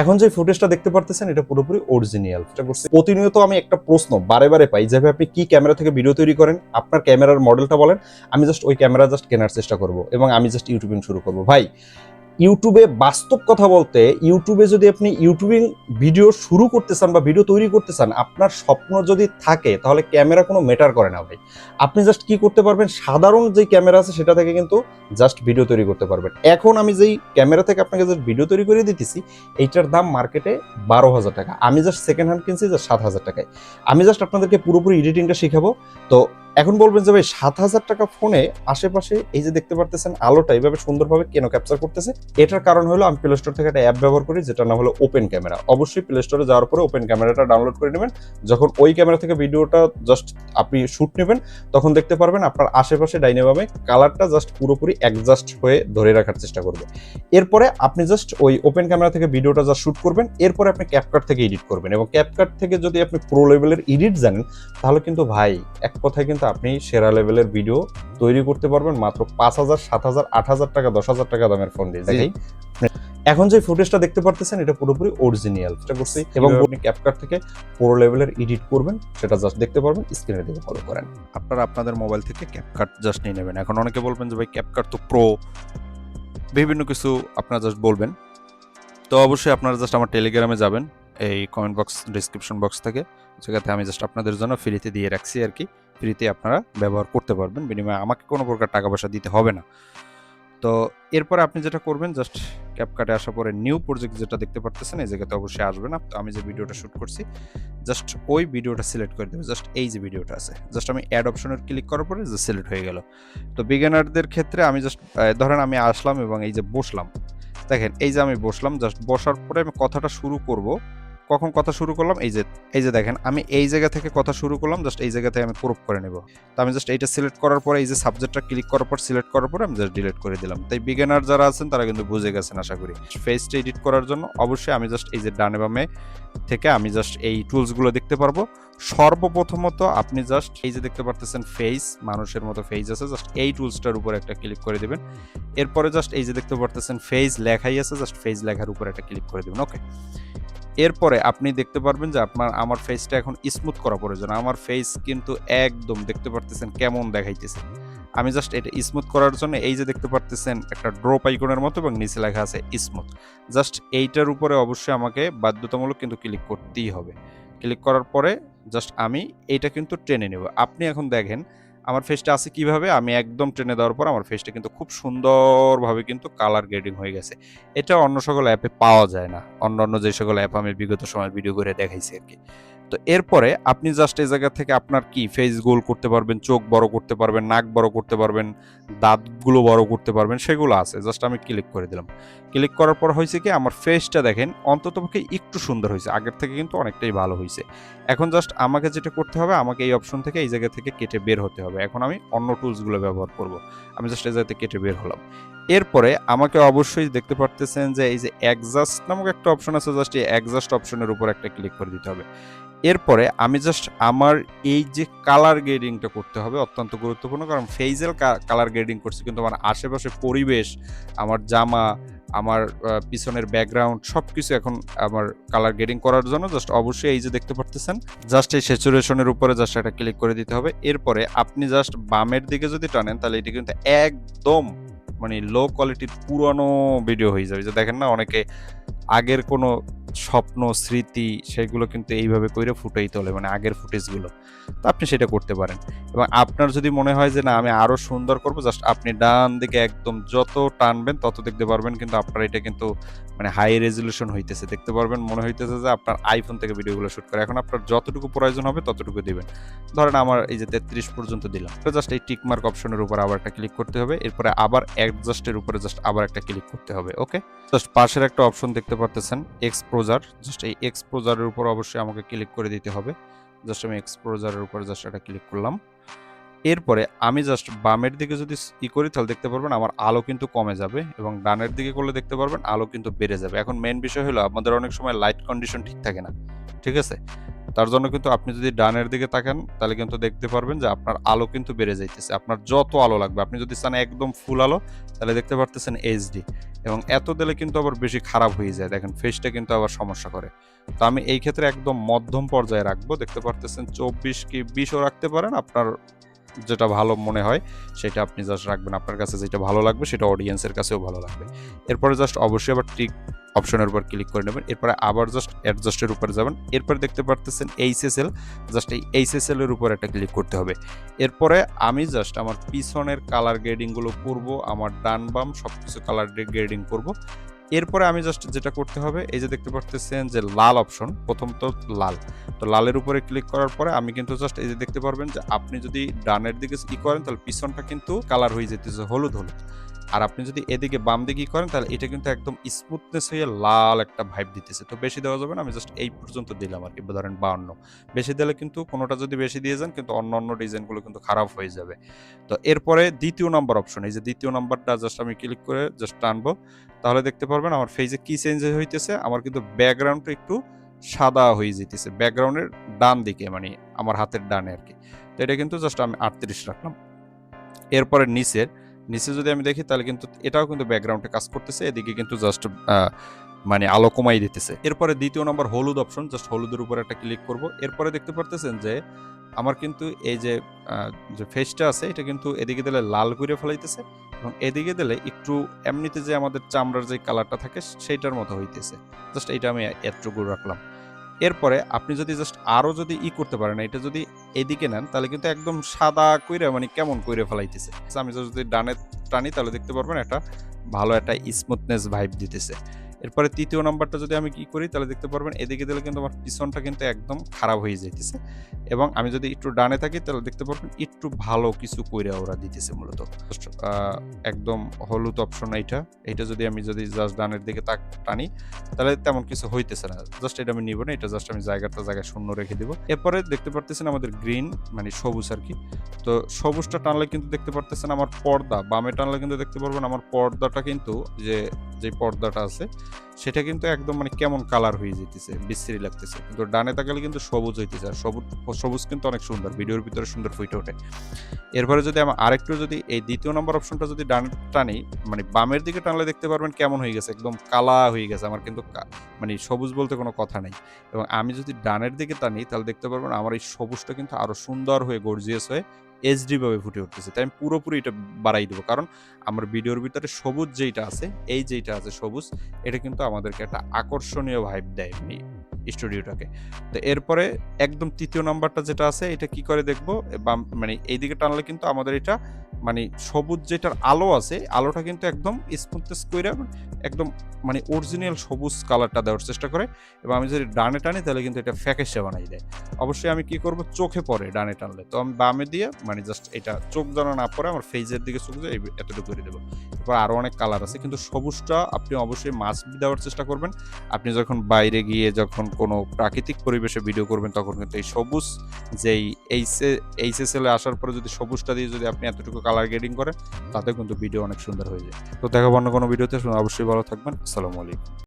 এখন যে ফুটেজটা দেখতে পারতেছেন এটা পুরোপুরি অরিজিনাল। এটা করছি প্রতিনিয়ত আমি একটা প্রশ্ন বারে বারে পাই, যেভাবে আপনি কি ক্যামেরা থেকে ভিডিও তৈরি করেন, আপনার ক্যামেরার মডেলটা বলেন, আমি জাস্ট ওই ক্যামেরা জাস্ট কেনার চেষ্টা করব এবং আমি জাস্ট ইউটিউবিং শুরু করব। ভাই, ইউটিউবে বাস্তব কথা বলতে, ইউটিউবে যদি আপনি ইউটিউবিং ভিডিও শুরু করতে চান বা ভিডিও তৈরি করতে চান, আপনার স্বপ্ন যদি থাকে তাহলে ক্যামেরা কোনো ম্যাটার করে না ভাই। আপনি জাস্ট কি করতে পারবেন, সাধারণ যে ক্যামেরা আছে সেটা থেকে কিন্তু জাস্ট ভিডিও তৈরি করতে পারবেন। এখন আমি যেই ক্যামেরা থেকে আপনাকে জাস্ট ভিডিও তৈরি করে দিতেছি, এইটার দাম মার্কেটে 12,000 টাকা, আমি জাস্ট সেকেন্ড হ্যান্ড কিনছি জাস্ট 7,000 টাকায়। আমি জাস্ট আপনাদেরকে পুরোপুরি এডিটিংটা শিখাবো। তো এখন বলবেন যে ভাই 7,000 টাকা ফোনে আশেপাশে এই যে দেখতে পারতেছেন আলোটা এইভাবে সুন্দরভাবে কেন ক্যাপচার করতেছে, এটার কারণ হলো আমি প্লে স্টোর থেকে একটা অ্যাপ ব্যবহার করি যেটার নাম হলো ওপেন ক্যামেরা। অবশ্যই প্লে স্টোরে যাওয়ার পরে ওপেন ক্যামেরাটা ডাউনলোড করে নেবেন। যখন ওই ক্যামেরা থেকে ভিডিওটা জাস্ট আপনি শুট নেবেন, তখন দেখতে পারবেন আপনার আশেপাশে ডাইনে বামে কালারটা জাস্ট পুরোপুরি অ্যাডজাস্ট হয়ে ধরে রাখার চেষ্টা করবে। এরপরে আপনি জাস্ট ওই ওপেন ক্যামেরা থেকে ভিডিওটা জাস্ট শুট করবেন, এরপরে আপনি ক্যাপকাট থেকে এডিট করবেন। এবং ক্যাপকাট থেকে যদি আপনি প্রো লেভেলের এডিট জানেন, তাহলে কিন্তু ভাই এক কথায় কিন্তু আপনি সেরা লেভেলের ভিডিও তৈরি করতে পারবেন মাত্র 5,000, 7,000, 8,000 টাকা, 10,000 টাকা দামের ফোন দিয়ে। দেখাই, এখন যে ফুটেজটা দেখতে পারতেছেন এটা পুরোপুরি অরিজিনাল। এটা করছি এবং আপনি ক্যাপকাট থেকে প্রো লেভেলের এডিট করবেন সেটা জাস্ট দেখতে পারবেন, স্ক্রিনে দিকে ফলো করেন। আপনারা আপনাদের মোবাইল থেকে ক্যাপকাট জাস্ট নিয়ে নেবেন। এখন অনেকে বলবেন যে ভাই ক্যাপকাট তো প্রো, বিভিন্ন কিছু আপনারা জাস্ট বলবেন। তো অবশ্যই আপনারা জাস্ট আমার টেলিগ্রামে যাবেন, এই কমেন্ট বক্স ডিসক্রিপশন বক্স থেকে, যেটাতে আমি জাস্ট আপনাদের জন্য ফ্রিতে দিয়ে রাখছি আর কি। ফ্রিতে আপনারা ব্যবহার করতে পারবেন, বিনিময়ে আমাকে কোনো প্রকার টাকা পয়সা দিতে হবে না। তো এরপরে আপনি যেটা করবেন, জাস্ট ক্যাপকাটে আসার পরে নিউ প্রজেক্ট যেটা দেখতে পারতেছেন এই জায়গাতে অবশ্যই আসবেন। তো আমি যে ভিডিওটা শ্যুট করছি জাস্ট ওই ভিডিওটা সিলেক্ট করে দেবো। জাস্ট এই যে ভিডিওটা আছে, জাস্ট আমি অ্যাড অপশনের ক্লিক করার পরে যে সিলেক্ট হয়ে গেল। তো বিগিনারদের ক্ষেত্রে আমি জাস্ট ধরেন আমি আসলাম এবং এই যে বসলাম, দেখেন এই যে আমি বসলাম, জাস্ট বসার পরে আমি কথাটা শুরু করব। কখন কথা শুরু করলাম, এই যে দেখেন আমি এই জায়গা থেকে কথা শুরু করলাম, জাস্ট এই জায়গা থেকে আমি ক্রপ করে নেব। তো আমি জাস্ট এইটা সিলেক্ট করার পরে এই যে সাবজেক্টটা ক্লিক করার পর সিলেক্ট করার পরে আমি জাস্ট ডিলিট করে দিলাম। তাই বিগিনার যারা আছেন তারা কিন্তু বুঝে গেছেন আশা করি। ফেসটা এডিট করার জন্য অবশ্যই আমি জাস্ট এই যে ডানে বামে থেকে আমি জাস্ট এই টুলসগুলো দেখতে পারবো। সর্বপ্রথমত আপনি জাস্ট এই যে দেখতে পারতেছেন ফেস, মানুষের মতো ফেস আছে, জাস্ট এই টুলসটার উপর একটা ক্লিক করে দিবেন। এরপরে জাস্ট এই যে দেখতে পারতেছেন ফেস লেখাই আছে, জাস্ট ফেস লেখার উপর একটা ক্লিক করে দিবেন। ওকে, এরপরে আপনি দেখতে পারবেন যে আমার ফেসটা এখন স্মুথ করা প্রয়োজন। আমার ফেস কিন্তু একদম দেখতে পারতেছেন কেমন দেখাইতেছে। আমি জাস্ট এটা স্মুথ করার জন্য এই যে দেখতে পারতেছেন একটা ড্রপ আইকনের মতো এবং নিচে লেখা আছে স্মুথ, জাস্ট এইটার উপরে অবশ্যই আমাকে বাধ্যতামূলক কিন্তু ক্লিক করতেই হবে। ক্লিক করার পরে জাস্ট আমি এইটা কিন্তু টেনে নেব। আপনি এখন দেখেন আমার ফেসটা আছে কিভাবে, আমি একদম টেনে দেওয়ার পর আমার ফেসটা কিন্তু খুব সুন্দরভাবে কিন্তু কালার গ্রেডিং হয়ে গেছে। এটা অন্য সকল অ্যাপে পাওয়া যায় না, অন্য যে সকল অ্যাপ আমি বিগত সময় ভিডিও করে দেখাইছি আর কি। তো এরপরে আপনি জাস্ট এই জায়গা থেকে আপনার কি ফেস গোল করতে পারবেন, চোখ বড় করতে পারবেন, নাক বড় করতে পারবেন, দাঁতগুলো বড় করতে পারবেন, সেগুলো আছে। জাস্ট আমি ক্লিক করে দিলাম। ক্লিক করার পর হয়েছে কি আমার ফেসটা দেখেন অন্ততপক্ষে একটু সুন্দর হয়েছে, আগের থেকে কিন্তু অনেকটাই ভালো হয়েছে। এখন জাস্ট আমাকে যেটা করতে হবে, আমাকে এই অপশন থেকে এই জায়গা থেকে কেটে বের হতে হবে। এখন আমি অন্য টুলসগুলো ব্যবহার করব। আমি জাস্ট এই জায়গাতে কেটে বের হলাম। এরপরে আমাকে অবশ্যই দেখতে পারতেছেন যে এই যে অ্যাডজাস্ট নামক একটা অপশন আছে, জাস্ট এই অ্যাডজাস্ট অপশনের উপর একটা ক্লিক করে দিতে হবে। এরপরে আমি জাস্ট আমার এই যে কালার গ্রেডিংটা করতে হবে, অত্যন্ত গুরুত্বপূর্ণ, কারণ ফেজেল কালার গ্রেডিং করছি কিন্তু আমার আশেপাশে পরিবেশ, আমার জামা, আমার পিছনের ব্যাকগ্রাউন্ড সবকিছু এখন আমার কালার গ্রেডিং করার জন্য জাস্ট অবশ্যই এই যে দেখতে পারতেছেন জাস্ট এই স্যাচুরেশনের উপরে জাস্ট একটা ক্লিক করে দিতে হবে। এরপরে আপনি জাস্ট বামের দিকে যদি টানেন তাহলে এটি কিন্তু একদম মানে লো কোয়ালিটির পুরনো ভিডিও হয়ে যাবে। যে দেখেন না অনেকে আগের কোনো স্বপ্ন স্মৃতি সেগুলো কিন্তু এইভাবে কইরে ফুটেই তোলে, মানে আগের ফুটেজগুলো। তো আপনি সেটা করতে পারেন। এবং আপনার যদি মনে হয় যে না আমি আরো সুন্দর করব, জাস্ট আপনি ডান দিকে একদম যত টানবেন তত দেখতে পারবেন কিন্তু আপনার এটা কিন্তু মানে হাই রেজলিউশন হইতেছে, দেখতে পারবেন মনে হইতেছে যে আপনার আইফোন থেকে ভিডিওগুলো শুট করে। এখন আপনার যতটুকু প্রয়োজন হবে ততটুকু দিবেন। ধরেন আমার এই যে 33 পর্যন্ত দিলাম, তো জাস্ট এই টিক মার্ক অপশনের উপর আবার একটা ক্লিক করতে হবে। এরপরে আবার অ্যাডজাস্টের উপরে জাস্ট আবার একটা ক্লিক করতে হবে। ওকে, জাস্ট পাশের একটা অপশন দেখতে পারতেছেন এক্সপোজার, জাস্ট এই এক্সপোজারের উপর অবশ্যই আমাকে ক্লিক করে দিতে হবে। জাস্ট আমি এক্সপোজারের উপর জাস্ট একটা ক্লিক করলাম। এরপরে আমি জাস্ট বামের দিকে যদি করি তাহলে দেখতে পারবেন আমার আলো কিন্তু কমে যাবে, এবং ডানের দিকে করলে দেখতে পারবেন আলো কিন্তু বেড়ে যাবে। এখন মেন বিষয় হলো আমাদের অনেক সময় লাইট কন্ডিশন ঠিক থাকে না, ঠিক আছে? তার জন্য কিন্তু আপনি যদি ডানের দিকে তাকান তাহলে কিন্তু দেখতে পারবেন যে আপনার আলো কিন্তু বেড়ে যাইতেছে। আপনার যত আলো লাগবে, আপনি যদি চান একদম ফুল আলো তাহলে দেখতে পারতেছেন এইচডি, এবং এত দিলে কিন্তু আবার বেশি খারাপ হয়ে যায়, দেখেন ফেসটা কিন্তু আবার সমস্যা করে। তো আমি এই ক্ষেত্রে একদম মধ্যম পর্যায়ে রাখবো, দেখতে পারতেছেন 24 কি 20ও রাখতে পারেন, আপনার যেটা ভালো মনে হয় সেটা আপনি জাস্ট রাখবেন, আপনার কাছে যেটা ভালো লাগবে সেটা অডিয়েন্সের কাছেও ভালো লাগবে। এরপরে জাস্ট অবশ্যই আবার টিক অপশনের উপর ক্লিক করে নেবেন, এরপরে আবার জাস্ট অ্যাডজাস্টের উপরে যাবেন, এরপরে দেখতে পারতেছেন এইচএসএল, জাস্ট এই এইচএসএল এর উপর একটা ক্লিক করতে হবে। এরপরে আমি জাস্ট আমার পিছনের কালার গ্রেডিংগুলো করব, আমার ডান বাম সব কিছু কালার গ্রেডিং করব। এরপরে আমি জাস্ট যেটা করতে হবে, এই যে দেখতে পারতেছেন যে লাল অপশন, প্রথম তো লাল, তো লালের উপরে ক্লিক করার পরে আমি কিন্তু জাস্ট এই যে দেখতে পারবেন যে আপনি যদি ডানের দিকে করেন তাহলে পিছনটা কিন্তু কালার হয়ে যেতেছে হলুদ হলুদ, আর আপনি যদি এদিকে বাম দিকে করেন তাহলে এটা কিন্তু একদম স্মুথনেস হয়ে লাল একটা ভাইব দিতেছে। তো বেশি দেওয়া যাবে না, আমি জাস্ট এই পর্যন্ত দিলাম আর কি, ধরেন 52। বেশি দিলে কিন্তু কোনোটা যদি বেশি দিয়ে যান কিন্তু অন্য অন্য ডিজাইনগুলো কিন্তু খারাপ হয়ে যাবে। তো এরপরে দ্বিতীয় নাম্বার অপশন, এই যে দ্বিতীয় নাম্বারটা জাস্ট আমি ক্লিক করে জাস্ট টানবো, তাহলে দেখতে পারবেন আমার ফেজে কি চেঞ্জ হইতেছে, আমার কিন্তু ব্যাকগ্রাউন্ডটা একটু সাদা হয়ে যেতেছে, ব্যাকগ্রাউন্ডের ডান দিকে, মানে আমার হাতের ডানে আর কি। তো এটা কিন্তু জাস্ট আমি 38 রাখলাম। এরপরে নিচে যদি আমি দেখি তাহলে কিন্তু এটাও কিন্তু ব্যাকগ্রাউন্ডে কাজ করতেছে, এদিকে কিন্তু জাস্ট মানে আলো কমাই দিতেছে। এরপরে দ্বিতীয় নম্বর হলুদ অপশন, জাস্ট হলুদের উপর একটা ক্লিক করব। এরপরে দেখতে পারতেছেন যে আমার কিন্তু এই যে যে ফেসটা আছে এটা কিন্তু এদিকে দিলে লাল করে ফেলাইতেছে, এবং এদিকে দিলে একটু এমনিতে যে আমাদের চামড়ার যে কালারটা থাকে সেইটার মতো হইতেছে। জাস্ট এটা আমি এতটুকু রাখলাম। এরপরে আপনি যদি জাস্ট আরো যদি করতে পারেন, এটা যদি এদিকে নেন তাহলে কিন্তু একদম সাদা কইরা মানে কেমন কইরে ফেলাইতেছে। আমি যদি ডানে টানি তাহলে দেখতে পারবেন একটা ভালো একটা স্মুথনেস ভাইব দিতেছে। এরপরে তৃতীয় নাম্বারটা যদি আমি করি তাহলে দেখতে পারবেন এদিকে দিলে কিন্তু আমার পিছনটা কিন্তু একদম খারাপ হয়ে যাইতেছে, এবং আমি যদি একটু ডানে থাকি তাহলে দেখতে পারবেন একটু ভালো কিছু কইরা ওরা দিতেছে মূলত। একদম হলুদ অপশন এইটা যদি জাস্ট ডানের দিকে টানি তাহলে তেমন কিছু হইতেছে না, জাস্ট এটা আমি নিব না, এটা জাস্ট আমি জায়গায় শূন্য রেখে দিব। এরপরে দেখতে পারতেছেন আমাদের গ্রিন মানে সবুজ আর কি। তো সবুজটা টানলে কিন্তু দেখতে পারতেছেন আমার পর্দা, বামে টানলে কিন্তু দেখতে পারবেন আমার পর্দাটা কিন্তু যে পর্দাটা আছে সেটা কিন্তু একদম মানে কেমন কালার হয়ে যেতেছে, বিশ্রী লাগতেছে, কিন্তু ডানে তাকালে কিন্তু সবুজ হইতেছে, আর সবুজ কিন্তু অনেক সুন্দর, ভিডিওর ভিতরে সুন্দর ফুটে ওঠে। এরপরে যদি আমার আরেকটু যদি এই দ্বিতীয় নম্বর অপশনটা যদি ডানে টানি, মানে বামের দিকে টানলে দেখতে পারবেন কেমন হয়ে গেছে, একদম কালা হয়ে গেছে, আমার কিন্তু মানে সবুজ বলতে কোনো কথা নেই। এবং আমি যদি ডানের দিকে টানি তাহলে দেখতে পারবেন আমার এই সবুজটা কিন্তু আরো সুন্দর হয়ে গর্জিয়াস হয়ে এইচডি ভাবে ফুটে উঠতেছে। তাই আমি পুরোপুরি এটা বাড়াই দেবো, কারণ আমার ভিডিওর ভিতরে সবুজ যেইটা আছে, যেইটা আছে সবুজ, এটা কিন্তু আমাদেরকে একটা আকর্ষণীয় ভাইব দেয় মানে স্টুডিওটাকে। তো এরপরে একদম তৃতীয় নাম্বারটা যেটা আছে এটা কি করে দেখবো, মানে এইদিকে টানলে কিন্তু আমাদের এটা মানে সবুজ যেটার আলো আছে, আলোটা কিন্তু একদম স্মুথনেস কইরা একদম মানে অরিজিনাল সবুজ কালারটা দেওয়ার চেষ্টা করে, এবং আমি যদি ডানে টানি তাহলে কিন্তু এটা ফ্যাকাশে বানাই দেয়। অবশ্যই আমি কি করব, চোখে পড়ে ডানে টানলে, তো আমি বামে দিয়ে মানে জাস্ট এটা চোখ যেন না পড়ে, আমার ফেজের দিকে চোখ যায় এতটুকু করে দেবো। এরপর আরও অনেক কালার আছে, কিন্তু সবুজটা আপনি অবশ্যই মাস্ট দেওয়ার চেষ্টা করবেন। আপনি যখন বাইরে গিয়ে যখন কোনো প্রাকৃতিক পরিবেশে ভিডিও করবেন তখন কিন্তু এই সবুজ যেই এইচএসএল এ আসার পরে যদি সবুজটা দিয়ে যদি আপনি এতটুকু কালার গ্রেডিং করেন তাতে কিন্তু ভিডিও অনেক সুন্দর হয়ে যায়। তো দেখাবো অন্য কোনো ভিডিওতে, অবশ্যই ভালো থাকবেন। আসসালামু আলাইকুম।